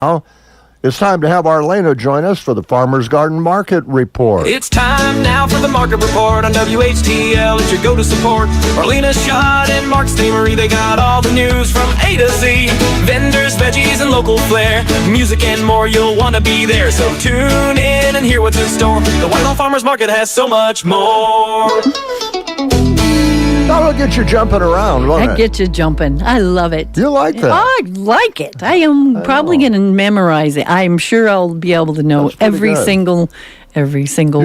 Now, it's time to have Arlena join us for the Farmer's Garden Market Report. It's time now for the Market Report on WHTL. It's your go-to support. Arlena, Schott, and Mark Steamery, they got all the news from A to Z. Vendors, veggies, and local flair. Music and more, you'll want to be there. So tune in and hear what's in store. The Whitehall Farmer's Market has so much more. That'll get you jumping around, won't That it? gets you jumping. I love it. You like that? I like it. I am probably going to memorize it. I'm sure I'll be able to know every good. single You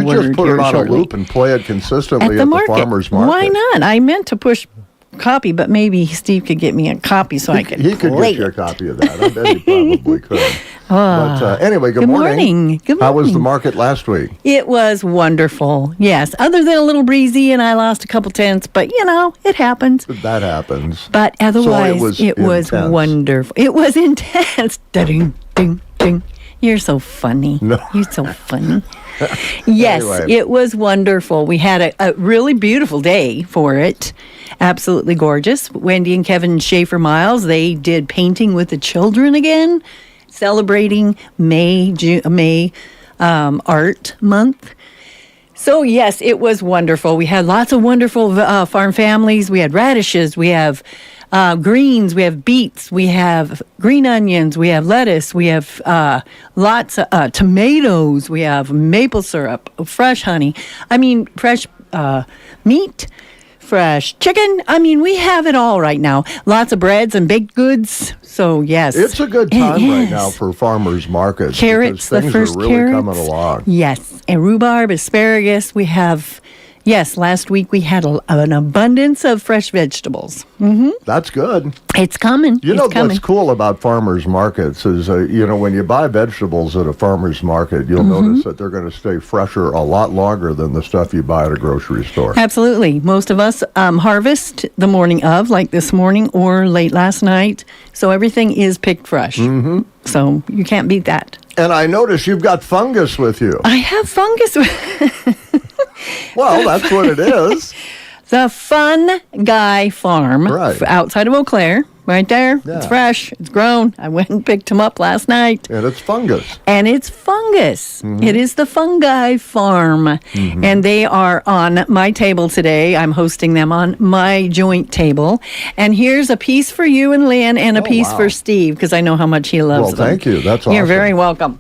word just put here it on shortly. a loop and play it consistently At the market. Farmer's Market. Why not? I meant to push copy, but maybe Steve could get me a copy so I could He could play get you a it. copy of that. I bet he probably could. But anyway, good morning. Good morning. How was the market last week? It was wonderful. Yes, other than a little breezy and I lost a couple tenths, but it happens. That happens. But otherwise, it was intense. wonderful. It was intense. Ding, ding, ding. You're so funny. No. You're so funny. Yes, Anyway. it was wonderful. We had a really beautiful day for it. Absolutely gorgeous. Wendy and Kevin Schaefer Miles, they did painting with the children again, celebrating May Art Month. So, yes, it was wonderful. We had lots of wonderful farm families. We had radishes. We have greens. We have beets. We have green onions. We have lettuce. We have lots of tomatoes. We have maple syrup, fresh honey. Fresh meat, fresh chicken. We have it all right now. Lots of breads and baked goods. So, yes. It's a good time right now for farmers markets. Carrots, because the things first are really carrots. coming along. Yes, and rhubarb, asparagus. We have, last week we had an abundance of fresh vegetables. That's good. It's coming. You know it's coming. what's cool about farmers markets is, when you buy vegetables at a farmer's market, you'll Mm-hmm. notice that they're going to stay fresher a lot longer than the stuff you buy at a grocery store. Absolutely. Most of us harvest the morning of, like this morning or late last night. So everything is picked fresh. Mm-hmm. So you can't beat that. And I notice you've got fungus with you. I have fungus. Well, that's what it is. The Fun Guy Farm Right. outside of Eau Claire, right there. Yeah. It's fresh. It's grown. I went and picked him up last night. And it's fungus. And it's fungus. Mm-hmm. It is the Fungi Farm. And they are on my table today. I'm hosting them on my joint table. And here's a piece for you and Lynn and a piece wow. for Steve, because I know how much he loves Well, them. thank you. That's awesome. You're very welcome.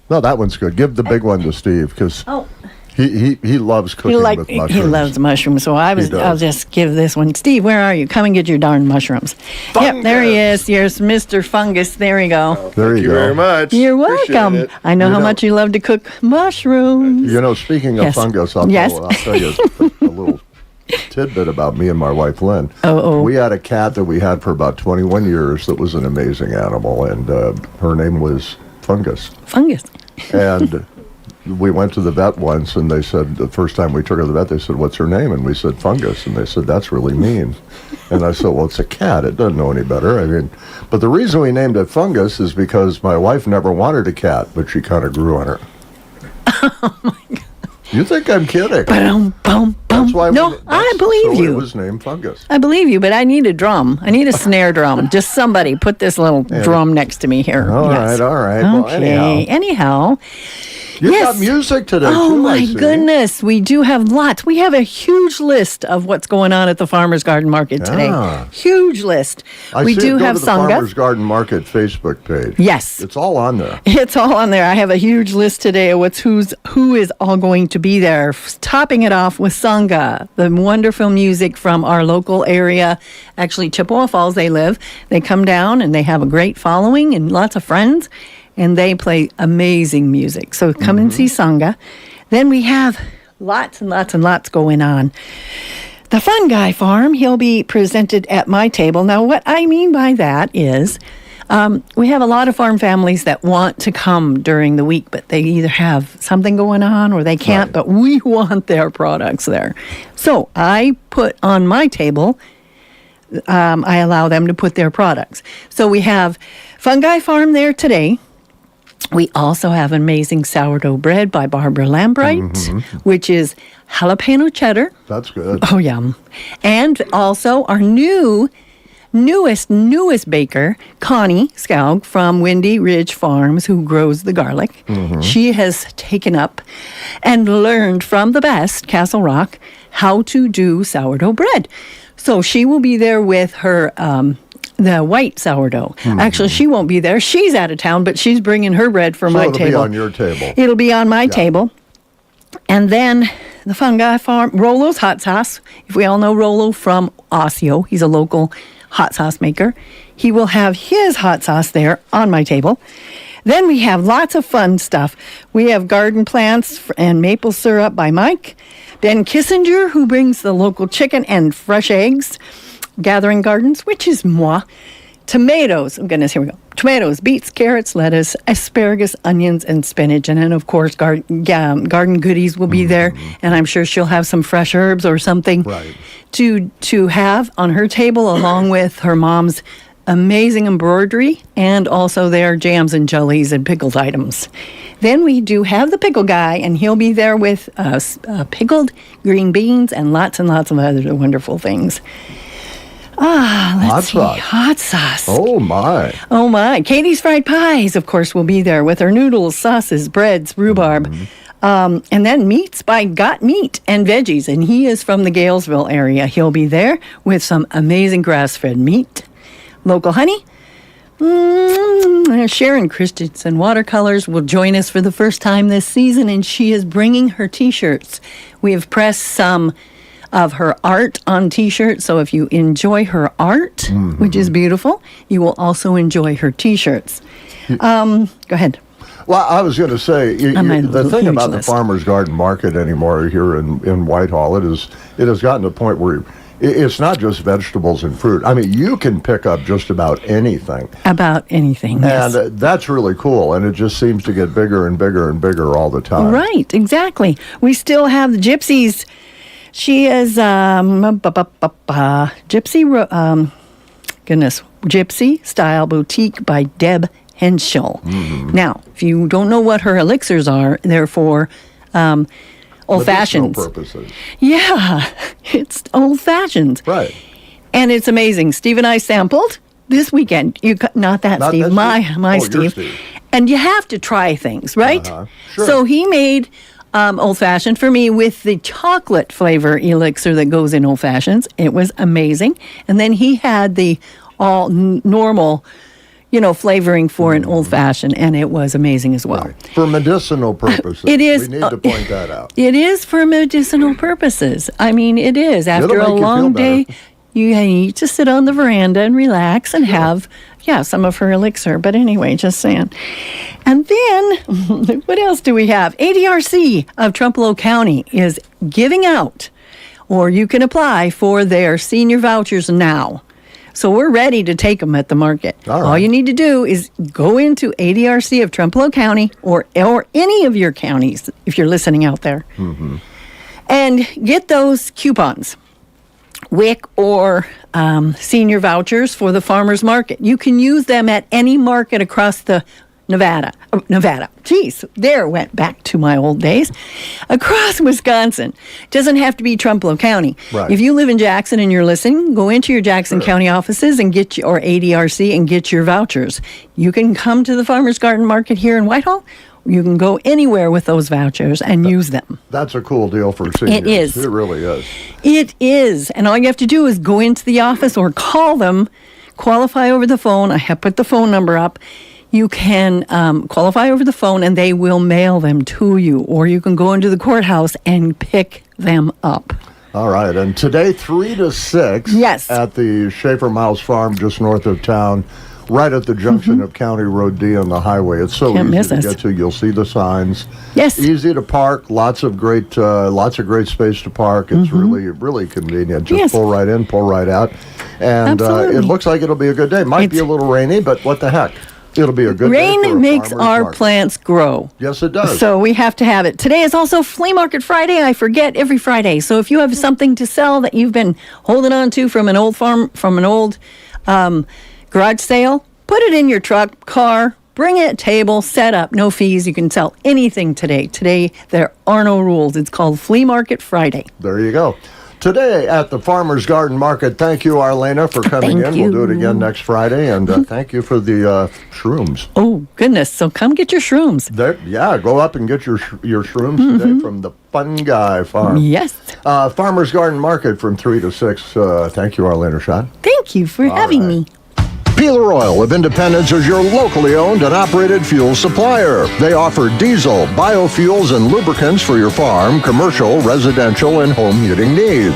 No, that one's good. Give the big one to Steve because Oh. he loves cooking with mushrooms. He loves mushrooms, so does. I'll just give this one. Steve, where are you? Come and get your darn mushrooms. Yep, there he is. Here's Mr. Fungus. There you go. There Thank you you go. very much. You're Appreciate welcome. it. I know how much you love to cook mushrooms. Speaking of Yes. fungus, I'll Yes. tell you a little tidbit about me and my wife, Lynn. Oh. We had a cat that we had for about 21 years that was an amazing animal, and her name was Fungus. Fungus. And we went to the vet once, and they said, the first time we took her to the vet, they said, "What's her name?" And we said, "Fungus." And they said, "That's really mean." And I said, "Well, it's a cat. It doesn't know any better." But the reason we named it Fungus is because my wife never wanted a cat, but she kind of grew on her. Oh, my God. You think I'm kidding? That's why I believe you. It was named Fungus. I believe you, but I need a drum. I need a snare drum. Just somebody put this little drum next to me here. All Yes. right. Well, Okay. Anyhow. You Yes. got music today, Oh, too, I my see. goodness. We do have lots. We have a huge list of what's going on at the Farmer's Garden Market today. Yeah. Huge list. I We see do it. Go have to the Sangha. Farmer's Garden Market Facebook page. Yes. It's all on there. It's all on there. I have a huge list today of who is all going to be there. Topping it off with Sangha, the wonderful music from our local area. Actually, Chippewa Falls, they live. They come down and they have a great following and lots of friends, and they play amazing music. So come and see Sangha. Then we have lots and lots and lots going on. The Fun Guy Farm, he'll be presented at my table. Now, what I mean by that is we have a lot of farm families that want to come during the week, but they either have something going on or they can't, but we want their products there. So I put on my table, I allow them to put their products. So we have Fun Guy Farm there today. We also have amazing sourdough bread by Barbara Lambright, which is jalapeno cheddar. That's good. Oh, yum. And also our new newest baker, Connie Skaug from Windy Ridge Farms, who grows the garlic. She has taken up and learned from the best, Castle Rock, how to do sourdough bread. So she will be there with her the white sourdough. Actually, she won't be there. She's out of town, but she's bringing her bread for my it'll table. be on your table. It'll be on my table. And then the Fungi Farm, Rollo's hot sauce. If we all know Rollo from Osseo, he's a local hot sauce maker. He will have his hot sauce there on my table. Then we have lots of fun stuff. We have garden plants and maple syrup by Mike. Ben Kissinger, who brings the local chicken and fresh eggs. Gathering Gardens, which is moi. Tomatoes, oh goodness, here we go. Tomatoes, beets, carrots, lettuce, asparagus, onions, and spinach. And then, of course, garden goodies will be there. And I'm sure she'll have some fresh herbs or something to have on her table, along with her mom's amazing embroidery and also their jams and jellies and pickled items. Then we do have the pickle guy, and he'll be there with pickled green beans and lots of other wonderful things. Let's see. Hot sauce. Oh, my. Oh, my. Katie's Fried Pies, of course, will be there with her noodles, sauces, breads, rhubarb. And then Meats by Got Meat and Veggies. And he is from the Galesville area. He'll be there with some amazing grass-fed meat. Local honey. Sharon Christensen Watercolors will join us for the first time this season, and she is bringing her T-shirts. We have pressed some of her art on T-shirts, so if you enjoy her art, which is beautiful, you will also enjoy her T-shirts. Go ahead. Well, I was going to say, the thing about the Farmer's Garden Market anymore here in Whitehall, it has gotten to a point where it's not just vegetables and fruit. I mean, you can pick up just about anything. About anything, yes. And that's really cool, and it just seems to get bigger and bigger and bigger all the time. Right, exactly. We still have the Gypsies. She is Gypsy Style Boutique by Deb Henschel. Now, if you don't know what her elixirs are, they're for old fashions. Purposes. Yeah, it's old fashions. Right. And it's amazing. Steve and I sampled this weekend. Not Steve, my Steve. And you have to try things, right? Sure. So he made old fashioned for me with the chocolate flavor elixir that goes in old fashions. It was amazing. And then he had the all normal, flavoring for an old fashioned, and it was amazing as well. Right. For medicinal purposes. It is. We need to point that out. It is for medicinal purposes. I mean, it is. After a long day, you need to sit on the veranda and relax and have, some of her elixir. But anyway, just saying. And then, what else do we have? ADRC of Trumpelow County is giving out, or you can apply for their senior vouchers now. So we're ready to take them at the market. All you need to do is go into ADRC of Trumpelow County or any of your counties, if you're listening out there, and get those coupons. WIC or senior vouchers for the farmers market. You can use them at any market across the Nevada. Geez, there went back to my old days. Across Wisconsin. Doesn't have to be Trumpelow County. Right. If you live in Jackson and you're listening, go into your Jackson County offices and get or ADRC and get your vouchers. You can come to the Farmers Garden Market here in Whitehall. You can go anywhere with those vouchers and use them. That's a cool deal for seniors. It is. It really is. It is. And all you have to do is go into the office or call them, qualify over the phone. I have put the phone number up. You can qualify over the phone, and they will mail them to you. Or you can go into the courthouse and pick them up. All right. And today, 3 to 6 at the Schaefer Miles Farm just north of town, right at the junction of County Road D and the highway. It's so easy to get to. You'll see the signs. Yes. Easy to park. Lots of great space to park. It's really, really convenient. Just pull right in, pull right out. And it looks like it'll be a good day. Might be a little rainy, but what the heck? It'll be a good day. Rain makes our plants grow. Yes, it does. So we have to have it. Today is also Flea Market Friday. I forget every Friday. So if you have something to sell that you've been holding on to from an old garage sale, put it in your truck, car, bring it, table, set up, no fees. You can sell anything today. Today, there are no rules. It's called Flea Market Friday. There you go. today at the Farmers Garden Market. Thank you, Arlena, for coming Thank in. We'll do it you. again next Friday. And thank you for the shrooms. Oh, goodness. So come get your shrooms. Yeah, go up and get your shrooms today from the Fun Guy Farm. Yes. Farmers Garden Market from 3 to 6. Thank you, Arlena Schott. Thank you for having me. Peeler Oil of Independence is your locally owned and operated fuel supplier. They offer diesel, biofuels, and lubricants for your farm, commercial, residential, and home heating needs.